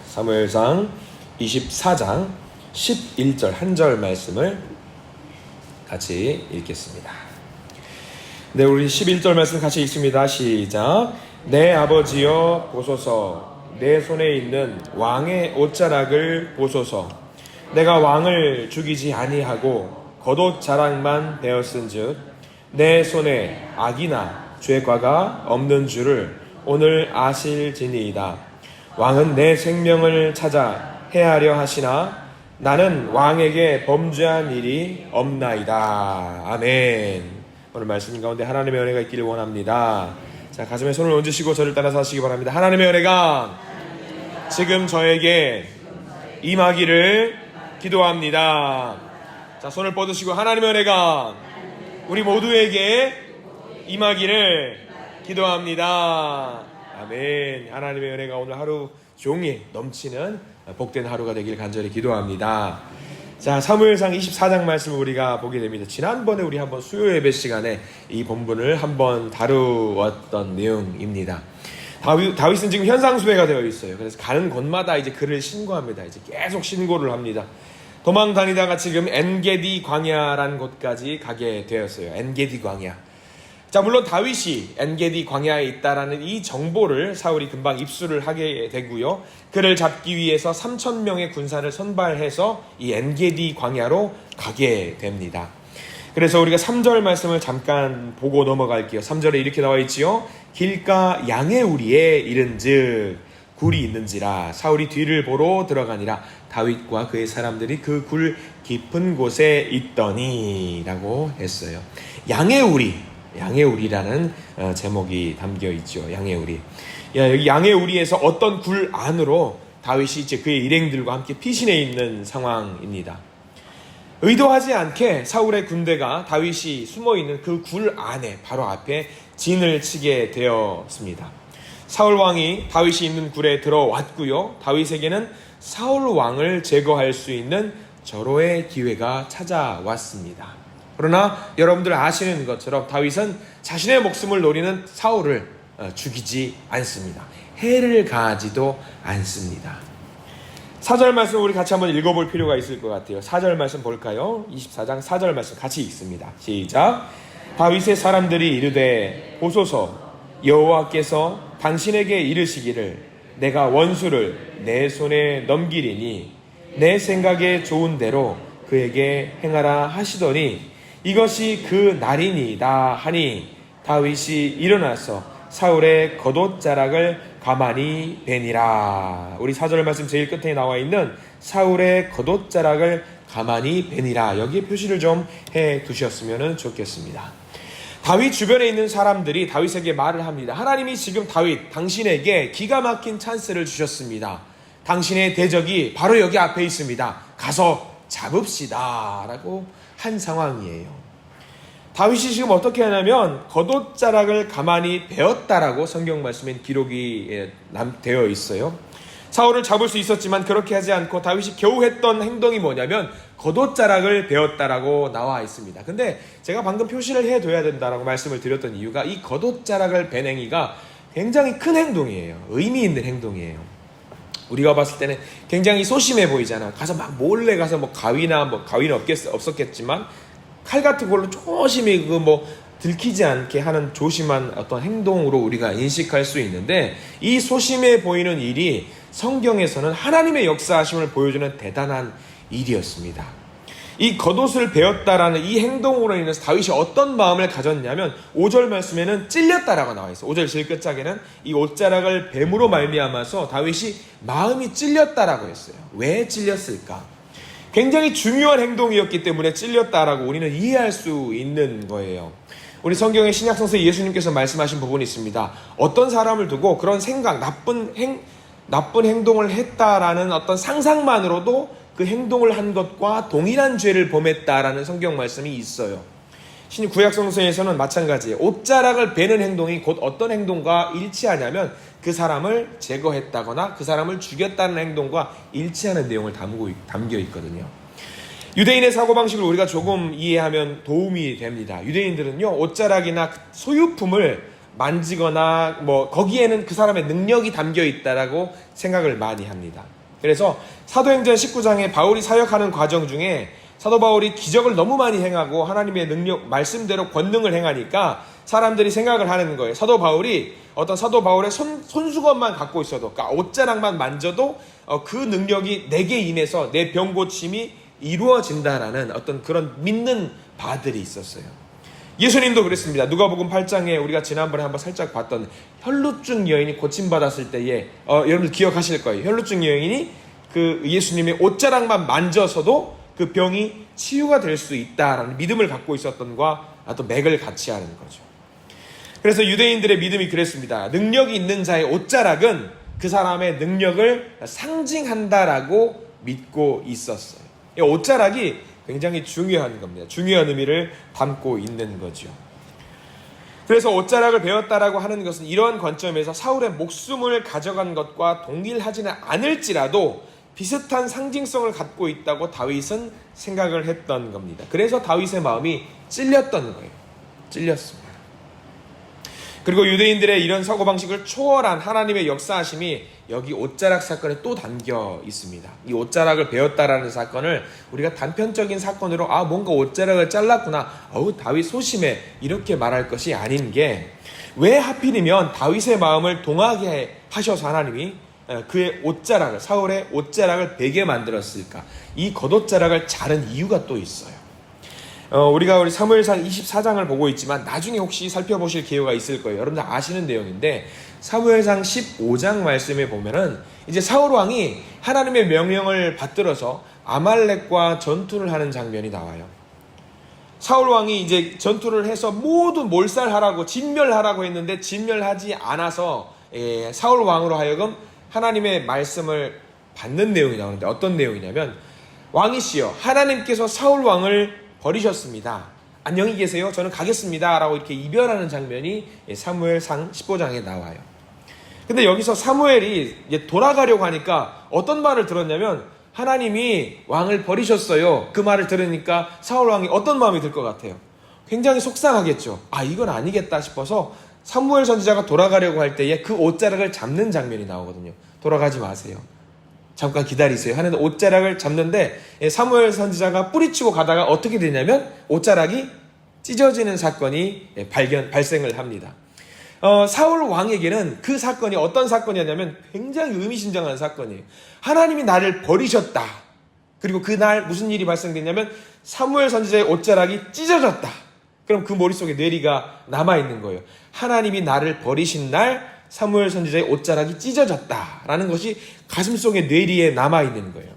사무엘상 24장 11절 한 절 말씀을 같이 읽겠습니다. 네, 우리 11절 말씀 같이 읽습니다. 시작. 내 아버지여 보소서, 내 손에 있는 왕의 옷자락을 보소서. 내가 왕을 죽이지 아니하고 겉옷 자락만 베었은즉 내 손에 악이나 죄과가 없는 줄을 오늘 아실지니이다. 왕은 내 생명을 찾아 해하려 하시나 나는 왕에게 범죄한 일이 없나이다. 아멘. 오늘 말씀 가운데 하나님의 은혜가 있기를 원합니다. 자, 가슴에 손을 얹으시고 저를 따라서 하시기 바랍니다. 하나님의 은혜가 지금 저에게 임하기를 기도합니다. 자, 손을 뻗으시고 하나님의 은혜가 우리 모두에게 임하기를 기도합니다. 아멘. 하나님의 은혜가 오늘 하루 종일 넘치는 복된 하루가 되길 간절히 기도합니다. 자, 사무엘상 24장 말씀을 우리가 보게 됩니다. 지난번에 우리 한번 수요 예배 시간에 이 본문을 한번 다루었던 내용입니다. 다윗은 지금 현상수배가 되어 있어요. 그래서 가는 곳마다 이제 그를 신고합니다. 이제 계속 신고를 합니다. 도망 다니다가 지금 엔게디 광야라는 곳까지 가게 되었어요. 엔게디 광야. 자, 물론 다윗이 엔게디 광야에 있다라는 이 정보를 사울이 금방 입수를 하게 되고요. 그를 잡기 위해서 3,000명의 군사를 선발해서 이 엔게디 광야로 가게 됩니다. 그래서 우리가 3절 말씀을 잠깐 보고 넘어갈게요. 3절에 이렇게 나와 있지요. 길가 양의 우리에 이른즉 굴이 있는지라 사울이 뒤를 보러 들어가니라 다윗과 그의 사람들이 그 굴 깊은 곳에 있더니 라고 했어요. 양의 우리라는 제목이 담겨 있죠. 양의 우리. 여기 양의 우리에서 어떤 굴 안으로 다윗이 이제 그의 일행들과 함께 피신해 있는 상황입니다. 의도하지 않게 사울의 군대가 다윗이 숨어 있는 그 굴 안에 바로 앞에 진을 치게 되었습니다. 사울 왕이 다윗이 있는 굴에 들어왔고요. 다윗에게는 사울 왕을 제거할 수 있는 절호의 기회가 찾아왔습니다. 그러나 여러분들 아시는 것처럼 다윗은 자신의 목숨을 노리는 사울을 죽이지 않습니다. 해를 가하지도 않습니다. 4절 말씀 우리 같이 한번 읽어볼 필요가 있을 것 같아요. 4절 말씀 볼까요? 24장 4절 말씀 같이 읽습니다. 시작. 다윗의 사람들이 이르되 보소서, 여호와께서 당신에게 이르시기를 내가 원수를 내 손에 넘기리니 내 생각에 좋은 대로 그에게 행하라 하시더니 이것이 그 날이니이다 하니 다윗이 일어나서 사울의 겉옷자락을 가만히 베니라. 우리 4절 말씀 제일 끝에 나와 있는 사울의 겉옷자락을 가만히 베니라. 여기에 표시를 좀 해 두셨으면 좋겠습니다. 다윗 주변에 있는 사람들이 다윗에게 말을 합니다. 하나님이 지금 다윗, 당신에게 기가 막힌 찬스를 주셨습니다. 당신의 대적이 바로 여기 앞에 있습니다. 가서 잡읍시다 라고 한 상황이에요. 다윗이 지금 어떻게 하냐면 겉옷자락을 가만히 베었다라고 성경 말씀엔 기록이 되어 있어요. 사울을 잡을 수 있었지만 그렇게 하지 않고 다윗이 겨우 했던 행동이 뭐냐면 겉옷자락을 베었다라고 나와 있습니다. 근데 제가 방금 표시를 해둬야 된다라고 말씀을 드렸던 이유가 이 겉옷자락을 벤 행위가 굉장히 큰 행동이에요. 의미 있는 행동이에요. 우리가 봤을 때는 굉장히 소심해 보이잖아. 가서 막 몰래 가서 가위는 없었겠지만 칼 같은 걸로 조심히 들키지 않게 하는 조심한 어떤 행동으로 우리가 인식할 수 있는데 이 소심해 보이는 일이 성경에서는 하나님의 역사하심을 보여주는 대단한 일이었습니다. 이 겉옷을 베었다라는 이 행동으로 인해서 다윗이 어떤 마음을 가졌냐면 5절 말씀에는 찔렸다라고 나와 있어요. 5절 제일 끝자락에는 이 옷자락을 뱀으로 말미암아서 다윗이 마음이 찔렸다라고 했어요. 왜 찔렸을까? 굉장히 중요한 행동이었기 때문에 찔렸다라고 우리는 이해할 수 있는 거예요. 우리 성경의 신약성서 예수님께서 말씀하신 부분이 있습니다. 어떤 사람을 두고 그런 생각, 나쁜 행동을 했다라는 어떤 상상만으로도 그 행동을 한 것과 동일한 죄를 범했다라는 성경 말씀이 있어요. 구약성서에서는 마찬가지예요. 옷자락을 베는 행동이 곧 어떤 행동과 일치하냐면 그 사람을 제거했다거나 그 사람을 죽였다는 행동과 일치하는 내용을 담겨 있거든요. 유대인의 사고방식을 우리가 조금 이해하면 도움이 됩니다. 유대인들은요, 옷자락이나 소유품을 만지거나 뭐 거기에는 그 사람의 능력이 담겨 있다라고 생각을 많이 합니다. 그래서 사도행전 19장에 바울이 사역하는 과정 중에 사도 바울이 기적을 너무 많이 행하고 하나님의 능력, 말씀대로 권능을 행하니까 사람들이 생각을 하는 거예요. 사도 바울이 어떤 사도 바울의 손수건만 갖고 있어도, 그러니까 옷자락만 만져도 그 능력이 내게 임해서 내 병 고침이 이루어진다라는 어떤 그런 믿는 바들이 있었어요. 예수님도 그랬습니다. 누가복음 8장에 우리가 지난번에 한번 살짝 봤던 혈루증 여인이 고침받았을 때에 여러분들 기억하실 거예요. 혈루증 여인이 그 예수님의 옷자락만 만져서도 그 병이 치유가 될 수 있다라는 믿음을 갖고 있었던 것과 또 맥을 같이 하는 거죠. 그래서 유대인들의 믿음이 그랬습니다. 능력이 있는 자의 옷자락은 그 사람의 능력을 상징한다라고 믿고 있었어요. 이 옷자락이 굉장히 중요한 겁니다. 중요한 의미를 담고 있는 거죠. 그래서 옷자락을 베었다라고 하는 것은 이러한 관점에서 사울의 목숨을 가져간 것과 동일하지는 않을지라도 비슷한 상징성을 갖고 있다고 다윗은 생각을 했던 겁니다. 그래서 다윗의 마음이 찔렸던 거예요. 찔렸습니다. 그리고 유대인들의 이런 사고방식을 초월한 하나님의 역사하심이 여기 옷자락 사건에 또 담겨 있습니다. 이 옷자락을 베었다라는 사건을 우리가 단편적인 사건으로 뭔가 옷자락을 잘랐구나, 다윗 소심해, 이렇게 말할 것이 아닌 게, 왜 하필이면 다윗의 마음을 동하게 하셔서 하나님이 그의 옷자락을, 사울의 옷자락을 베게 만들었을까? 이 겉옷자락을 자른 이유가 또 있어요. 우리가 우리 사무엘상 24장을 보고 있지만 나중에 혹시 살펴보실 기회가 있을 거예요. 여러분들 아시는 내용인데, 사무엘상 15장 말씀에 보면은 이제 사울 왕이 하나님의 명령을 받들어서 아말렉과 전투를 하는 장면이 나와요. 사울 왕이 이제 전투를 해서 모두 몰살하라고, 진멸하라고 했는데 진멸하지 않아서 사울 왕으로 하여금 하나님의 말씀을 받는 내용이 나오는데, 어떤 내용이냐면, 왕이시여, 하나님께서 사울 왕을 버리셨습니다. 안녕히 계세요. 저는 가겠습니다. 라고 이렇게 이별하는 장면이 사무엘상 15장에 나와요. 근데 여기서 사무엘이 이제 돌아가려고 하니까 어떤 말을 들었냐면, 하나님이 왕을 버리셨어요. 그 말을 들으니까 사울 왕이 어떤 마음이 들 것 같아요? 굉장히 속상하겠죠. 이건 아니겠다 싶어서 사무엘 선지자가 돌아가려고 할 때에 그 옷자락을 잡는 장면이 나오거든요. 돌아가지 마세요. 잠깐 기다리세요 하는데 옷자락을 잡는데, 사무엘 선지자가 뿌리치고 가다가 어떻게 되냐면 옷자락이 찢어지는 사건이 발생을 합니다. 사울 왕에게는 그 사건이 어떤 사건이었냐면 굉장히 의미심장한 사건이에요. 하나님이 나를 버리셨다. 그리고 그날 무슨 일이 발생됐냐면 사무엘 선지자의 옷자락이 찢어졌다. 그럼 그 머릿속에 뇌리가 남아있는 거예요. 하나님이 나를 버리신 날 사무엘 선지자의 옷자락이 찢어졌다라는 것이 가슴속에 뇌리에 남아있는 거예요.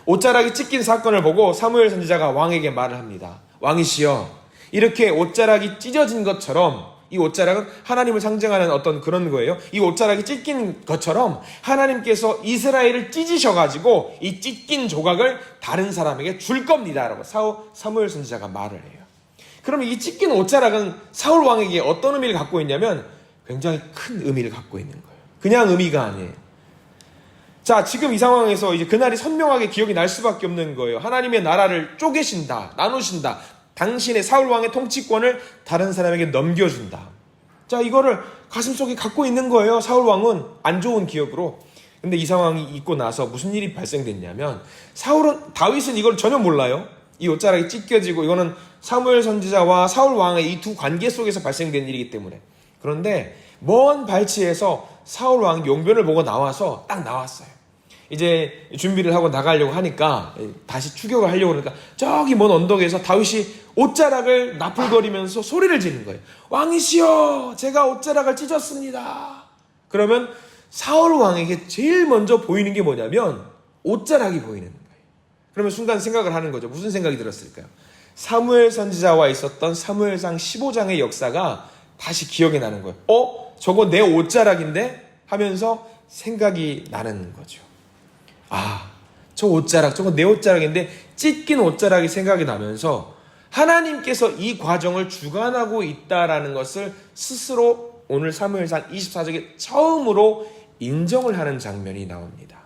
옷자락이 찢긴 사건을 보고 사무엘 선지자가 왕에게 말을 합니다. 왕이시여, 이렇게 옷자락이 찢어진 것처럼, 이 옷자락은 하나님을 상징하는 어떤 그런 거예요. 이 옷자락이 찢긴 것처럼 하나님께서 이스라엘을 찢으셔가지고 이 찢긴 조각을 다른 사람에게 줄 겁니다 라고 사무엘 선지자가 말을 해요. 그러면 이 찢긴 옷자락은 사울 왕에게 어떤 의미를 갖고 있냐면 굉장히 큰 의미를 갖고 있는 거예요. 그냥 의미가 아니에요. 자, 지금 이 상황에서 이제 그날이 선명하게 기억이 날 수밖에 없는 거예요. 하나님의 나라를 쪼개신다, 나누신다. 당신의 사울 왕의 통치권을 다른 사람에게 넘겨준다. 자, 이거를 가슴속에 갖고 있는 거예요. 사울 왕은 안 좋은 기억으로. 근데 이 상황이 있고 나서 무슨 일이 발생됐냐면, 다윗은 이걸 전혀 몰라요. 이 옷자락이 찢겨지고 이거는 사무엘 선지자와 사울 왕의 이 두 관계 속에서 발생된 일이기 때문에. 그런데 먼 발치에서 사울 왕 용변을 보고 나와서 딱 나왔어요. 이제 준비를 하고 나가려고 하니까, 다시 추격을 하려고 그러니까 저기 먼 언덕에서 다윗이 옷자락을 나풀거리면서 소리를 지르는 거예요. 왕이시여, 제가 옷자락을 찢었습니다. 그러면 사울 왕에게 제일 먼저 보이는 게 뭐냐면 옷자락이 보이는 거예요. 그러면 순간 생각을 하는 거죠. 무슨 생각이 들었을까요? 사무엘 선지자와 있었던 사무엘상 15장의 역사가 다시 기억이 나는 거예요. 저거 내 옷자락인데? 하면서 생각이 나는 거죠. 저 옷자락, 저거 내 옷자락인데 찢긴 옷자락이 생각이 나면서 하나님께서 이 과정을 주관하고 있다라는 것을 스스로 오늘 사무엘상 24장에 처음으로 인정을 하는 장면이 나옵니다.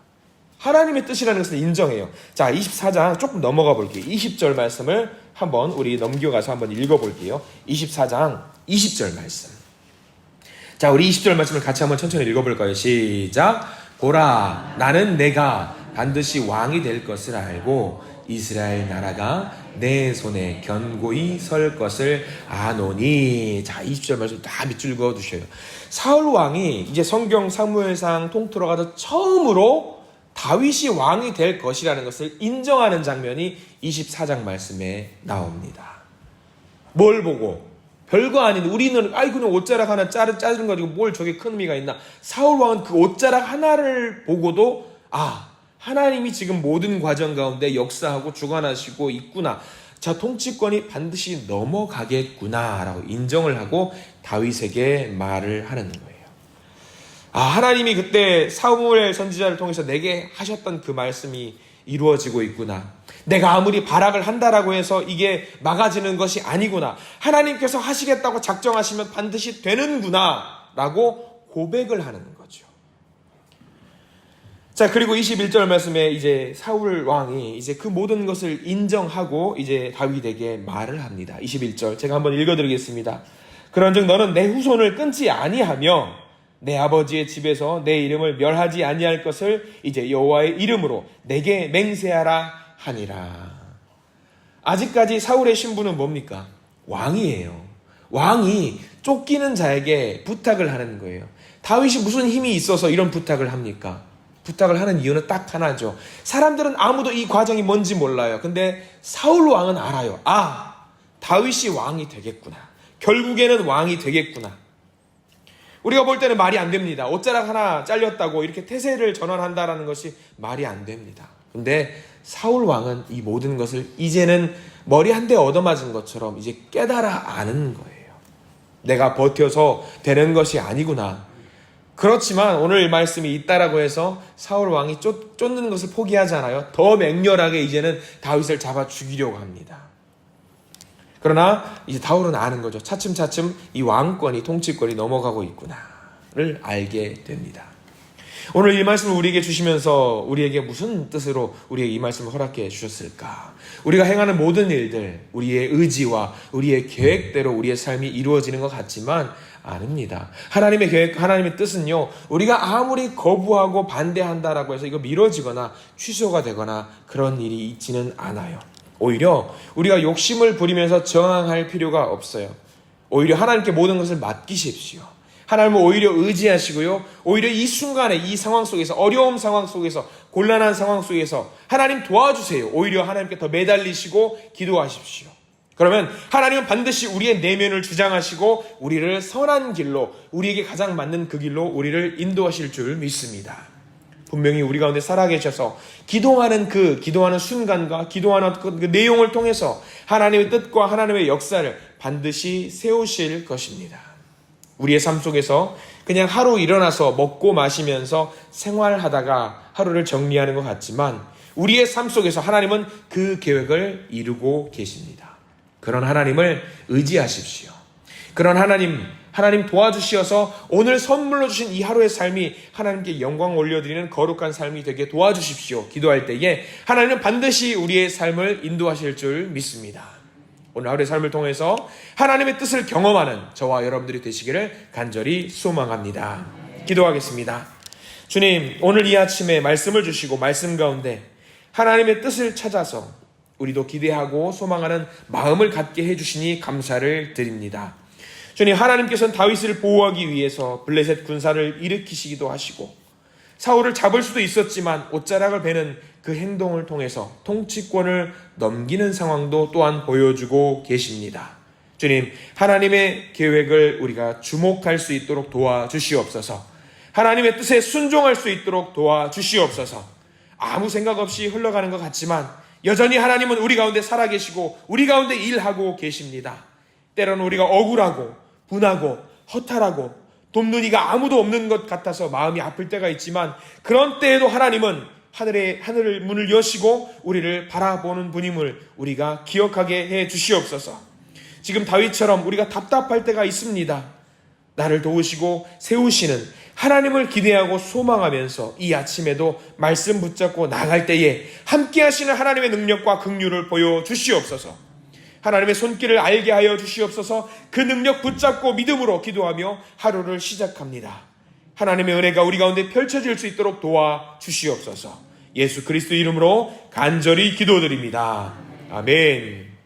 하나님의 뜻이라는 것을 인정해요. 자, 24장 조금 넘어가 볼게요. 20절 말씀을 한번 우리 넘겨가서 한번 읽어볼게요. 24장 20절 말씀. 자, 우리 20절 말씀을 같이 한번 천천히 읽어볼까요? 시작. 보라, 나는 내가 반드시 왕이 될 것을 알고 이스라엘 나라가 내 손에 견고히 설 것을 아노니. 자, 20절 말씀 다 밑줄 그어두셔요. 사울 왕이 이제 성경 사무엘상 통틀어 가서 처음으로 다윗이 왕이 될 것이라는 것을 인정하는 장면이 24장 말씀에 나옵니다. 뭘 보고? 별거 아닌, 우리는 그냥 옷자락 하나 자르는 거 가지고 뭘 저게 큰 의미가 있나? 사울 왕은 그 옷자락 하나를 보고도 하나님이 지금 모든 과정 가운데 역사하고 주관하시고 있구나. 자, 통치권이 반드시 넘어가겠구나 라고 인정을 하고 다윗에게 말을 하는 거예요. 하나님이 그때 사무엘 선지자를 통해서 내게 하셨던 그 말씀이 이루어지고 있구나. 내가 아무리 발악을 한다라고 해서 이게 막아지는 것이 아니구나. 하나님께서 하시겠다고 작정하시면 반드시 되는구나 라고 고백을 하는 거죠. 자, 그리고 21절 말씀에 이제 사울 왕이 이제 그 모든 것을 인정하고 이제 다윗에게 말을 합니다. 21절 제가 한번 읽어드리겠습니다. 그런즉 너는 내 후손을 끊지 아니하며 내 아버지의 집에서 내 이름을 멸하지 아니할 것을 이제 여호와의 이름으로 내게 맹세하라 하니라. 아직까지 사울의 신분은 뭡니까? 왕이에요. 왕이 쫓기는 자에게 부탁을 하는 거예요. 다윗이 무슨 힘이 있어서 이런 부탁을 합니까? 부탁을 하는 이유는 딱 하나죠. 사람들은 아무도 이 과정이 뭔지 몰라요. 근데 사울 왕은 알아요. 다윗이 왕이 되겠구나. 결국에는 왕이 되겠구나. 우리가 볼 때는 말이 안 됩니다. 옷자락 하나 잘렸다고 이렇게 태세를 전환한다라는 것이 말이 안 됩니다. 근데 사울 왕은 이 모든 것을 이제는 머리 한 대 얻어맞은 것처럼 이제 깨달아 아는 거예요. 내가 버텨서 되는 것이 아니구나. 그렇지만 오늘 말씀이 있다라고 해서 사울 왕이 쫓는 것을 포기하잖아요. 더 맹렬하게 이제는 다윗을 잡아 죽이려고 합니다. 그러나 이제 다윗은 아는 거죠. 차츰차츰 이 왕권이, 통치권이 넘어가고 있구나를 알게 됩니다. 오늘 이 말씀을 우리에게 주시면서 우리에게 무슨 뜻으로 우리에게 이 말씀을 허락해 주셨을까? 우리가 행하는 모든 일들, 우리의 의지와 우리의 계획대로 우리의 삶이 이루어지는 것 같지만 아닙니다. 하나님의 계획, 하나님의 뜻은요, 우리가 아무리 거부하고 반대한다라고 해서 이거 미뤄지거나 취소가 되거나 그런 일이 있지는 않아요. 오히려 우리가 욕심을 부리면서 저항할 필요가 없어요. 오히려 하나님께 모든 것을 맡기십시오. 하나님을 오히려 의지하시고요. 오히려 이 순간에 이 상황 속에서, 어려운 상황 속에서, 곤란한 상황 속에서 하나님 도와주세요. 오히려 하나님께 더 매달리시고 기도하십시오. 그러면 하나님은 반드시 우리의 내면을 주장하시고 우리를 선한 길로, 우리에게 가장 맞는 그 길로 우리를 인도하실 줄 믿습니다. 분명히 우리 가운데 살아계셔서 기도하는 순간과 기도하는 그 내용을 통해서 하나님의 뜻과 하나님의 역사를 반드시 세우실 것입니다. 우리의 삶 속에서 그냥 하루 일어나서 먹고 마시면서 생활하다가 하루를 정리하는 것 같지만 우리의 삶 속에서 하나님은 그 계획을 이루고 계십니다. 그런 하나님을 의지하십시오. 그런 하나님 도와주시어서 오늘 선물로 주신 이 하루의 삶이 하나님께 영광 올려드리는 거룩한 삶이 되게 도와주십시오. 기도할 때에 하나님은 반드시 우리의 삶을 인도하실 줄 믿습니다. 오늘 하루의 삶을 통해서 하나님의 뜻을 경험하는 저와 여러분들이 되시기를 간절히 소망합니다. 기도하겠습니다. 주님, 오늘 이 아침에 말씀을 주시고 말씀 가운데 하나님의 뜻을 찾아서 우리도 기대하고 소망하는 마음을 갖게 해주시니 감사를 드립니다. 주님, 하나님께서는 다윗을 보호하기 위해서 블레셋 군사를 일으키시기도 하시고 사울을 잡을 수도 있었지만 옷자락을 베는 그 행동을 통해서 통치권을 넘기는 상황도 또한 보여주고 계십니다. 주님, 하나님의 계획을 우리가 주목할 수 있도록 도와주시옵소서. 하나님의 뜻에 순종할 수 있도록 도와주시옵소서. 아무 생각 없이 흘러가는 것 같지만 여전히 하나님은 우리 가운데 살아계시고 우리 가운데 일하고 계십니다. 때로는 우리가 억울하고 분하고 허탈하고 돕는 이가 아무도 없는 것 같아서 마음이 아플 때가 있지만 그런 때에도 하나님은 하늘의 문을 여시고 우리를 바라보는 분임을 우리가 기억하게 해 주시옵소서. 지금 다윗처럼 우리가 답답할 때가 있습니다. 나를 도우시고 세우시는 하나님을 기대하고 소망하면서 이 아침에도 말씀 붙잡고 나갈 때에 함께 하시는 하나님의 능력과 긍휼을 보여주시옵소서. 하나님의 손길을 알게 하여 주시옵소서. 그 능력 붙잡고 믿음으로 기도하며 하루를 시작합니다. 하나님의 은혜가 우리 가운데 펼쳐질 수 있도록 도와주시옵소서. 예수 그리스도 이름으로 간절히 기도드립니다. 아멘.